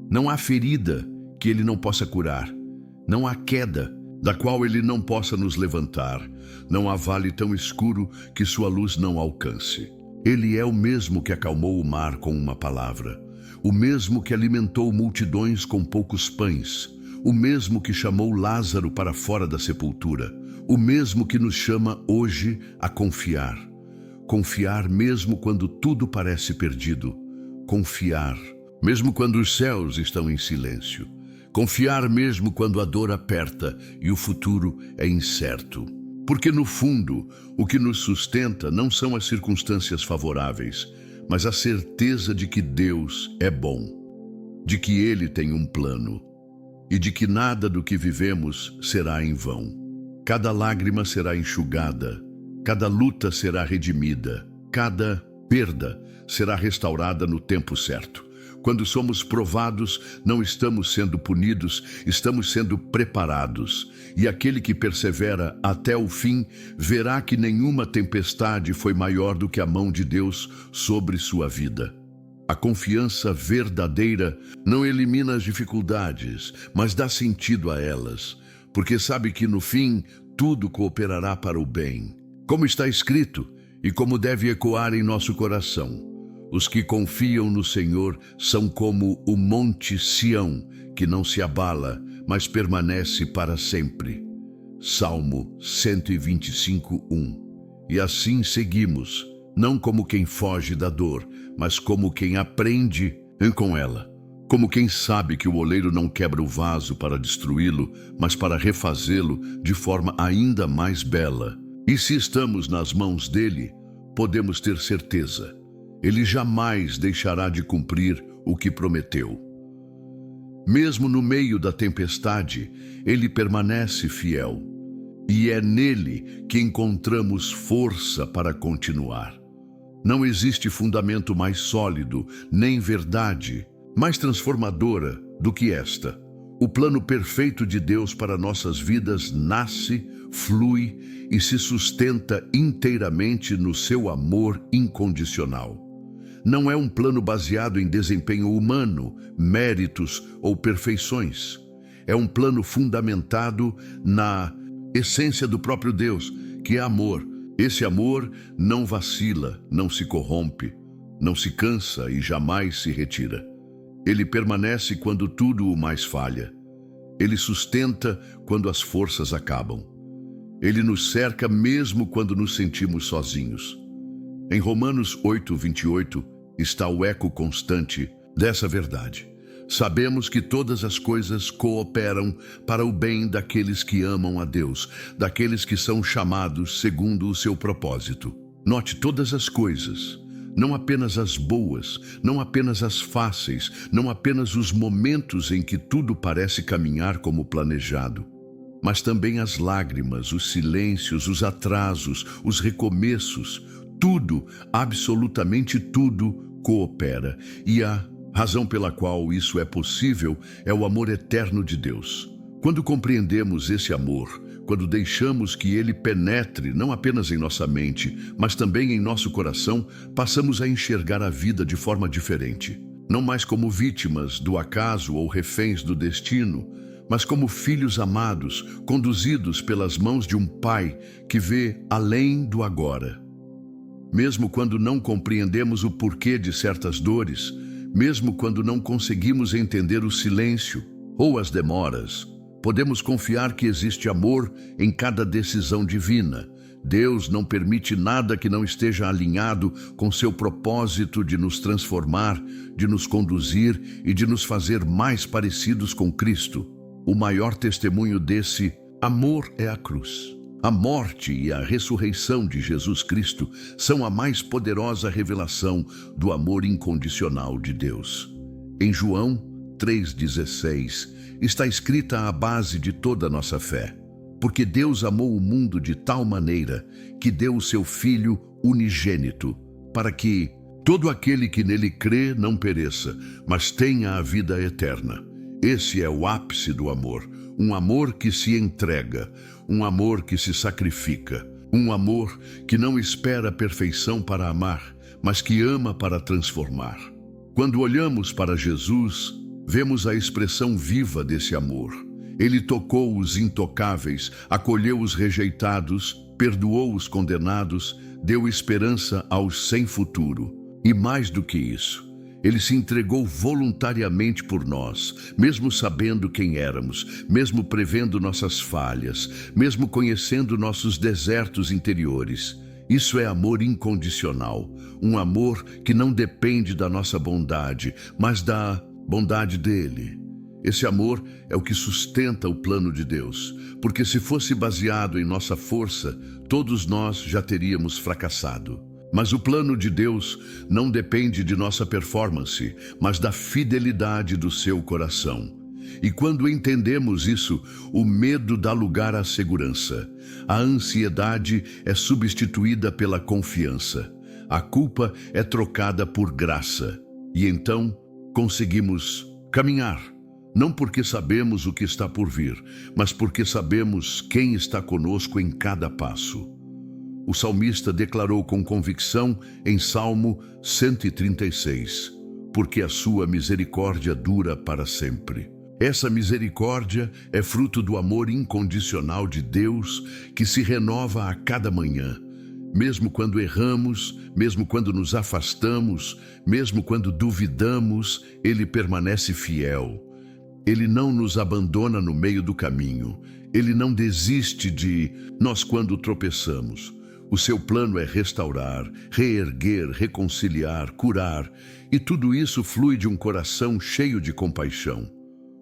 Não há ferida que Ele não possa curar. Não há queda da qual Ele não possa nos levantar. Não há vale tão escuro que sua luz não alcance. Ele é o mesmo que acalmou o mar com uma palavra, o mesmo que alimentou multidões com poucos pães, o mesmo que chamou Lázaro para fora da sepultura, o mesmo que nos chama hoje a confiar. Confiar mesmo quando tudo parece perdido. Confiar mesmo quando os céus estão em silêncio. Confiar mesmo quando a dor aperta e o futuro é incerto. Porque no fundo, o que nos sustenta não são as circunstâncias favoráveis, mas a certeza de que Deus é bom, de que Ele tem um plano e de que nada do que vivemos será em vão. Cada lágrima será enxugada, cada luta será redimida, cada perda será restaurada no tempo certo. Quando somos provados, não estamos sendo punidos, estamos sendo preparados. E aquele que persevera até o fim, verá que nenhuma tempestade foi maior do que a mão de Deus sobre sua vida. A confiança verdadeira não elimina as dificuldades, mas dá sentido a elas, porque sabe que no fim tudo cooperará para o bem. Como está escrito e como deve ecoar em nosso coração: os que confiam no Senhor são como o monte Sião, que não se abala, mas permanece para sempre. Salmo 125:1. E assim seguimos, não como quem foge da dor, mas como quem aprende com ela. Como quem sabe que o oleiro não quebra o vaso para destruí-lo, mas para refazê-lo de forma ainda mais bela. E se estamos nas mãos dele, podemos ter certeza: Ele jamais deixará de cumprir o que prometeu. Mesmo no meio da tempestade, Ele permanece fiel. E é nele que encontramos força para continuar. Não existe fundamento mais sólido, nem verdade mais transformadora do que esta. O plano perfeito de Deus para nossas vidas nasce, flui e se sustenta inteiramente no seu amor incondicional. não é um plano baseado em desempenho humano, méritos ou perfeições. É um plano fundamentado na essência do próprio Deus, que é amor. Esse amor não vacila, não se corrompe, não se cansa e jamais se retira. Ele permanece quando tudo o mais falha. Ele sustenta quando as forças acabam. Ele nos cerca mesmo quando nos sentimos sozinhos. Em Romanos 8:28 está o eco constante dessa verdade. Sabemos que todas as coisas cooperam para o bem daqueles que amam a Deus, daqueles que são chamados segundo o seu propósito. Note todas as coisas, não apenas as boas, não apenas as fáceis, não apenas os momentos em que tudo parece caminhar como planejado, mas também as lágrimas, os silêncios, os atrasos, os recomeços. Tudo, absolutamente tudo, coopera. E a razão pela qual isso é possível é o amor eterno de Deus. Quando compreendemos esse amor, quando deixamos que ele penetre não apenas em nossa mente, mas também em nosso coração, passamos a enxergar a vida de forma diferente. Não mais como vítimas do acaso ou reféns do destino, mas como filhos amados, conduzidos pelas mãos de um Pai que vê além do agora. Mesmo quando não compreendemos o porquê de certas dores, mesmo quando não conseguimos entender o silêncio ou as demoras, podemos confiar que existe amor em cada decisão divina. Deus não permite nada que não esteja alinhado com seu propósito de nos transformar, de nos conduzir e de nos fazer mais parecidos com Cristo. O maior testemunho desse amor é a cruz. A morte e a ressurreição de Jesus Cristo são a mais poderosa revelação do amor incondicional de Deus. Em João 3,16 está escrita a base de toda a nossa fé. Porque Deus amou o mundo de tal maneira que deu o seu Filho unigênito, para que todo aquele que nele crê não pereça, mas tenha a vida eterna. Esse é o ápice do amor. Um amor que se entrega, um amor que se sacrifica, um amor que não espera a perfeição para amar, mas que ama para transformar. Quando olhamos para Jesus, vemos a expressão viva desse amor. Ele tocou os intocáveis, acolheu os rejeitados, perdoou os condenados, deu esperança aos sem futuro. E mais do que isso, ele se entregou voluntariamente por nós, mesmo sabendo quem éramos, mesmo prevendo nossas falhas, mesmo conhecendo nossos desertos interiores. Isso é amor incondicional, um amor que não depende da nossa bondade, mas da bondade dele. Esse amor é o que sustenta o plano de Deus, porque se fosse baseado em nossa força, todos nós já teríamos fracassado. Mas o plano de Deus não depende de nossa performance, mas da fidelidade do seu coração. E quando entendemos isso, o medo dá lugar à segurança. A ansiedade é substituída pela confiança. A culpa é trocada por graça. E então conseguimos caminhar. Não porque sabemos o que está por vir, mas porque sabemos quem está conosco em cada passo. O salmista declarou com convicção em Salmo 136, porque a sua misericórdia dura para sempre. Essa misericórdia é fruto do amor incondicional de Deus que se renova a cada manhã. Mesmo quando erramos, mesmo quando nos afastamos, mesmo quando duvidamos, Ele permanece fiel. Ele não nos abandona no meio do caminho. Ele não desiste de nós quando tropeçamos. O seu plano é restaurar, reerguer, reconciliar, curar, e tudo isso flui de um coração cheio de compaixão.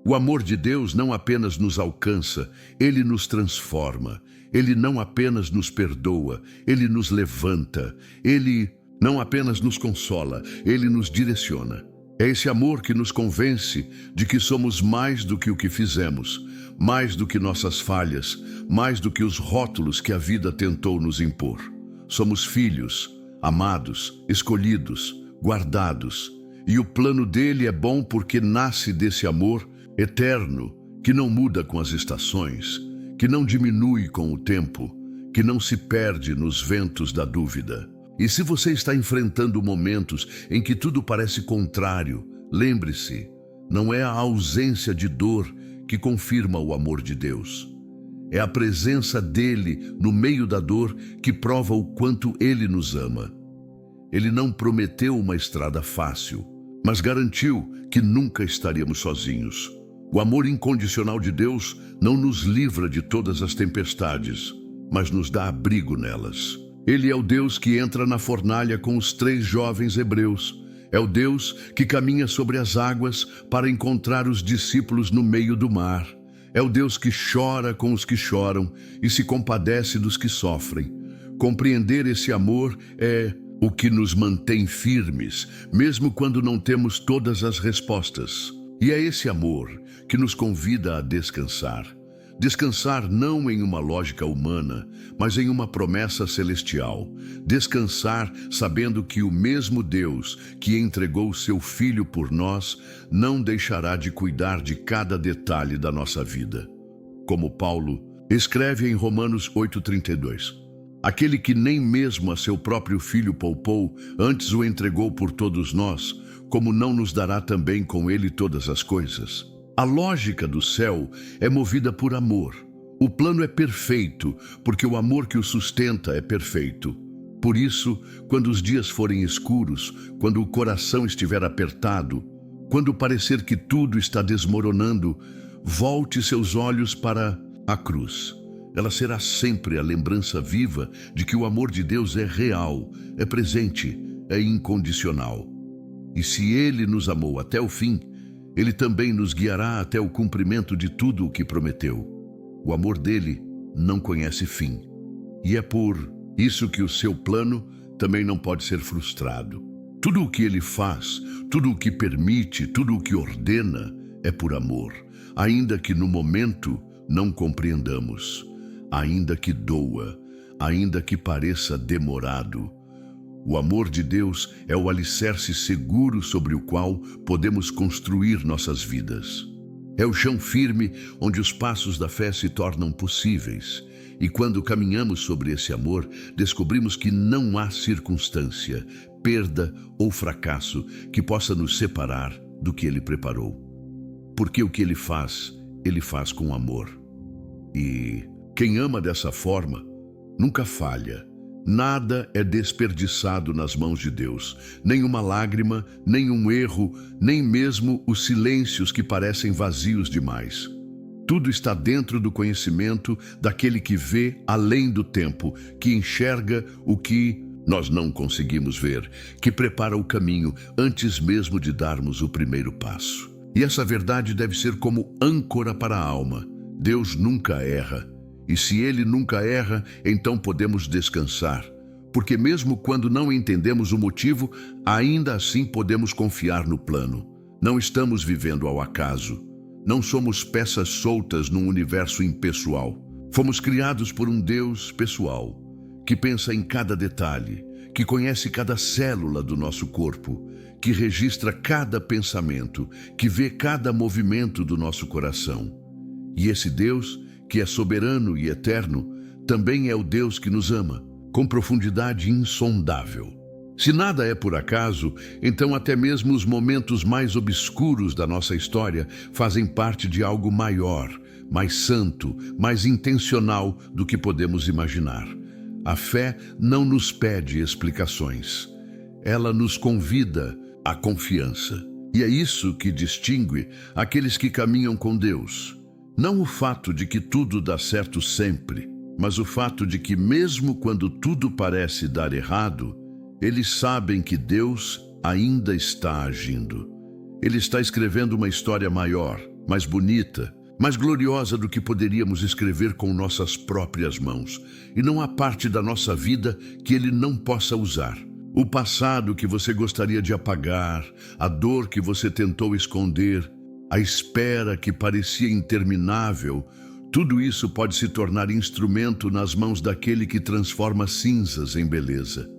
O amor de Deus não apenas nos alcança, ele nos transforma. Ele não apenas nos perdoa, ele nos levanta. Ele não apenas nos consola, ele nos direciona. É esse amor que nos convence de que somos mais do que o que fizemos, mais do que nossas falhas, mais do que os rótulos que a vida tentou nos impor. Somos filhos, amados, escolhidos, guardados. E o plano dele é bom porque nasce desse amor eterno, que não muda com as estações, que não diminui com o tempo, que não se perde nos ventos da dúvida. E se você está enfrentando momentos em que tudo parece contrário, lembre-se, não é a ausência de dor que confirma o amor de Deus. É a presença dele no meio da dor que prova o quanto ele nos ama. Ele não prometeu uma estrada fácil, mas garantiu que nunca estaríamos sozinhos. O amor incondicional de Deus não nos livra de todas as tempestades, mas nos dá abrigo nelas. Ele é o Deus que entra na fornalha com os 3 jovens hebreus. É o Deus que caminha sobre as águas para encontrar os discípulos no meio do mar. É o Deus que chora com os que choram e se compadece dos que sofrem. Compreender esse amor é o que nos mantém firmes, mesmo quando não temos todas as respostas. E é esse amor que nos convida a descansar. Descansar não em uma lógica humana, mas em uma promessa celestial. Descansar sabendo que o mesmo Deus que entregou seu Filho por nós não deixará de cuidar de cada detalhe da nossa vida. Como Paulo escreve em Romanos 8:32. Aquele que nem mesmo a seu próprio Filho poupou, antes o entregou por todos nós, como não nos dará também com ele todas as coisas? A lógica do céu é movida por amor. O plano é perfeito, porque o amor que o sustenta é perfeito. Por isso, quando os dias forem escuros, quando o coração estiver apertado, quando parecer que tudo está desmoronando, volte seus olhos para a cruz. Ela será sempre a lembrança viva de que o amor de Deus é real, é presente, é incondicional. E se Ele nos amou até o fim, Ele também nos guiará até o cumprimento de tudo o que prometeu. O amor dele não conhece fim. E é por isso que o seu plano também não pode ser frustrado. Tudo o que Ele faz, tudo o que permite, tudo o que ordena é por amor, ainda que no momento não compreendamos. Ainda que doa, ainda que pareça demorado. O amor de Deus é o alicerce seguro sobre o qual podemos construir nossas vidas. É o chão firme onde os passos da fé se tornam possíveis. E quando caminhamos sobre esse amor, descobrimos que não há circunstância, perda ou fracasso que possa nos separar do que Ele preparou. Porque o que Ele faz com amor. E quem ama dessa forma nunca falha. Nada é desperdiçado nas mãos de Deus. Nem uma lágrima, nem um erro, nem mesmo os silêncios que parecem vazios demais. Tudo está dentro do conhecimento daquele que vê além do tempo, que enxerga o que nós não conseguimos ver, que prepara o caminho antes mesmo de darmos o primeiro passo. E essa verdade deve ser como âncora para a alma. Deus nunca erra. E se Ele nunca erra, então podemos descansar. Porque mesmo quando não entendemos o motivo, ainda assim podemos confiar no plano. Não estamos vivendo ao acaso. Não somos peças soltas num universo impessoal. Fomos criados por um Deus pessoal, que pensa em cada detalhe, que conhece cada célula do nosso corpo, que registra cada pensamento, que vê cada movimento do nosso coração. E esse Deus, que é soberano e eterno, também é o Deus que nos ama, com profundidade insondável. Se nada é por acaso, então até mesmo os momentos mais obscuros da nossa história fazem parte de algo maior, mais santo, mais intencional do que podemos imaginar. A fé não nos pede explicações. Ela nos convida à confiança. E é isso que distingue aqueles que caminham com Deus. Não o fato de que tudo dá certo sempre, mas o fato de que mesmo quando tudo parece dar errado, eles sabem que Deus ainda está agindo. Ele está escrevendo uma história maior, mais bonita, mais gloriosa do que poderíamos escrever com nossas próprias mãos. E não há parte da nossa vida que Ele não possa usar. O passado que você gostaria de apagar, a dor que você tentou esconder, a espera que parecia interminável, tudo isso pode se tornar instrumento nas mãos daquele que transforma cinzas em beleza.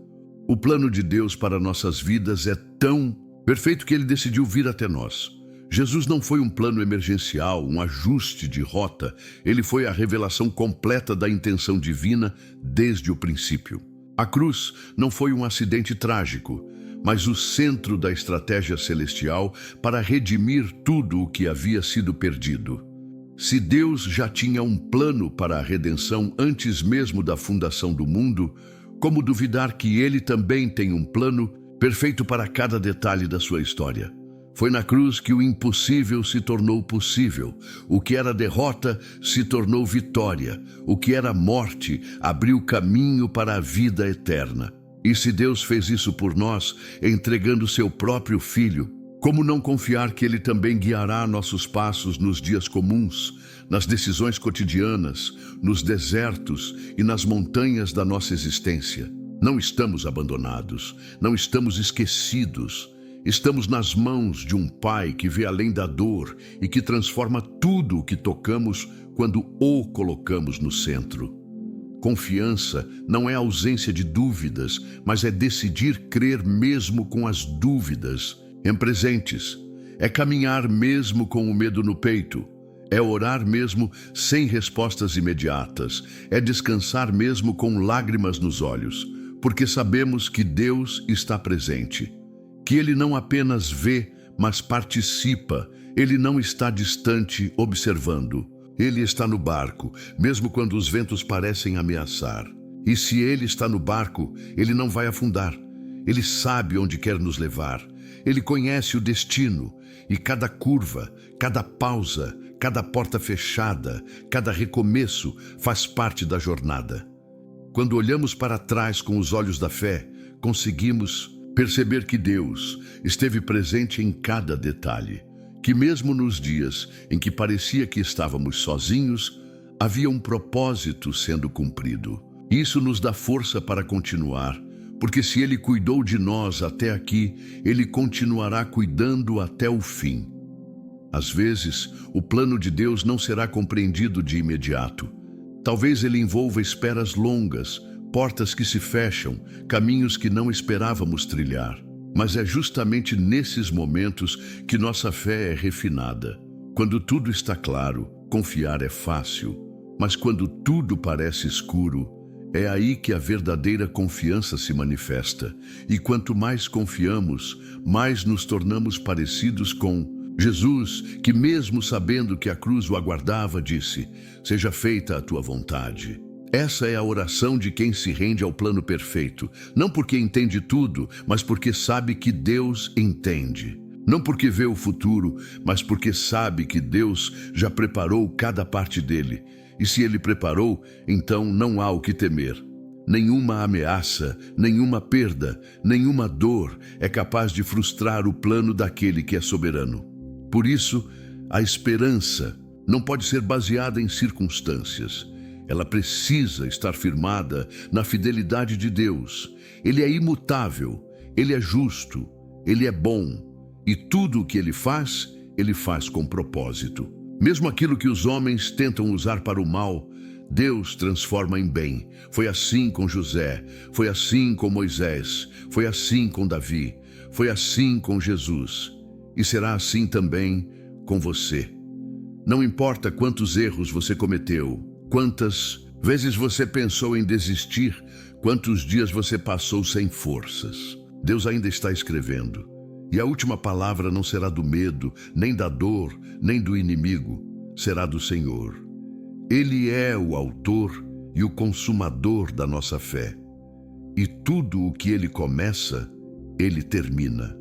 O plano de Deus para nossas vidas é tão perfeito que Ele decidiu vir até nós. Jesus não foi um plano emergencial, um ajuste de rota. Ele foi a revelação completa da intenção divina desde o princípio. A cruz não foi um acidente trágico, mas o centro da estratégia celestial para redimir tudo o que havia sido perdido. Se Deus já tinha um plano para a redenção antes mesmo da fundação do mundo, como duvidar que Ele também tem um plano perfeito para cada detalhe da sua história? Foi na cruz que o impossível se tornou possível. O que era derrota se tornou vitória. O que era morte abriu caminho para a vida eterna. E se Deus fez isso por nós, entregando seu próprio Filho, como não confiar que Ele também guiará nossos passos nos dias comuns, nas decisões cotidianas, nos desertos e nas montanhas da nossa existência? Não estamos abandonados, não estamos esquecidos. Estamos nas mãos de um Pai que vê além da dor e que transforma tudo o que tocamos quando o colocamos no centro. Confiança não é ausência de dúvidas, mas é decidir crer mesmo com as dúvidas presentes. É caminhar mesmo com o medo no peito. É orar mesmo sem respostas imediatas. É descansar mesmo com lágrimas nos olhos, porque sabemos que Deus está presente. Que Ele não apenas vê, mas participa. Ele não está distante observando. Ele está no barco, mesmo quando os ventos parecem ameaçar. E se Ele está no barco, Ele não vai afundar. Ele sabe onde quer nos levar. Ele conhece o destino, e cada curva, cada pausa, cada porta fechada, cada recomeço faz parte da jornada. Quando olhamos para trás com os olhos da fé, conseguimos perceber que Deus esteve presente em cada detalhe, que mesmo nos dias em que parecia que estávamos sozinhos, havia um propósito sendo cumprido. Isso nos dá força para continuar, porque se Ele cuidou de nós até aqui, Ele continuará cuidando até o fim. Às vezes, o plano de Deus não será compreendido de imediato. Talvez Ele envolva esperas longas, portas que se fecham, caminhos que não esperávamos trilhar. Mas é justamente nesses momentos que nossa fé é refinada. Quando tudo está claro, confiar é fácil. Mas quando tudo parece escuro, é aí que a verdadeira confiança se manifesta. E quanto mais confiamos, mais nos tornamos parecidos com Jesus, que mesmo sabendo que a cruz o aguardava, disse: "Seja feita a tua vontade." Essa é a oração de quem se rende ao plano perfeito, não porque entende tudo, mas porque sabe que Deus entende. Não porque vê o futuro, mas porque sabe que Deus já preparou cada parte dele. E se Ele preparou, então não há o que temer. Nenhuma ameaça, nenhuma perda, nenhuma dor é capaz de frustrar o plano daquele que é soberano. Por isso, a esperança não pode ser baseada em circunstâncias. Ela precisa estar firmada na fidelidade de Deus. Ele é imutável, Ele é justo, Ele é bom. E tudo o que Ele faz com propósito. Mesmo aquilo que os homens tentam usar para o mal, Deus transforma em bem. Foi assim com José, foi assim com Moisés, foi assim com Davi, foi assim com Jesus. E será assim também com você. Não importa quantos erros você cometeu, quantas vezes você pensou em desistir, quantos dias você passou sem forças. Deus ainda está escrevendo. E a última palavra não será do medo, nem da dor, nem do inimigo. Será do Senhor. Ele é o autor e o consumador da nossa fé. E tudo o que Ele começa, Ele termina.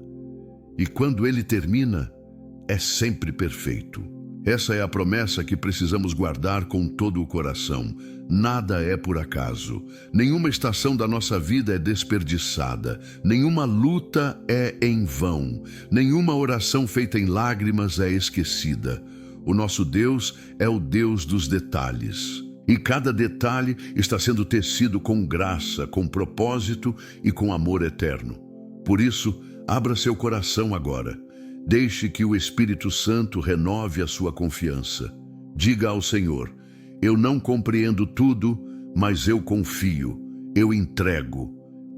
E quando Ele termina, é sempre perfeito. Essa é a promessa que precisamos guardar com todo o coração. Nada é por acaso. Nenhuma estação da nossa vida é desperdiçada. Nenhuma luta é em vão. Nenhuma oração feita em lágrimas é esquecida. O nosso Deus é o Deus dos detalhes. E cada detalhe está sendo tecido com graça, com propósito e com amor eterno. Por isso, abra seu coração agora. Deixe que o Espírito Santo renove a sua confiança. Diga ao Senhor: eu não compreendo tudo, mas eu confio, eu entrego,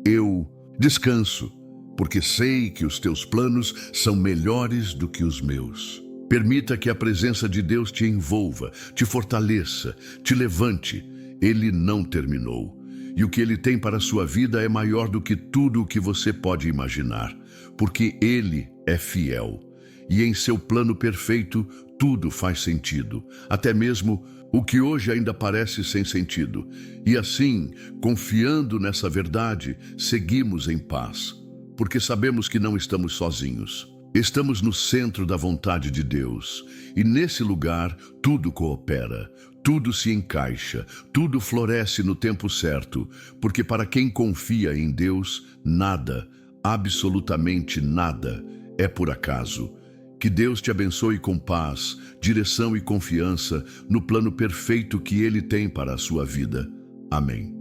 eu descanso, porque sei que os teus planos são melhores do que os meus. Permita que a presença de Deus te envolva, te fortaleça, te levante. Ele não terminou. E o que Ele tem para a sua vida é maior do que tudo o que você pode imaginar, porque Ele é fiel. E em seu plano perfeito, tudo faz sentido, até mesmo o que hoje ainda parece sem sentido. E assim, confiando nessa verdade, seguimos em paz, porque sabemos que não estamos sozinhos. Estamos no centro da vontade de Deus, e nesse lugar tudo coopera, tudo se encaixa, tudo floresce no tempo certo, porque para quem confia em Deus, nada, absolutamente nada, é por acaso. Que Deus te abençoe com paz, direção e confiança no plano perfeito que Ele tem para a sua vida. Amém.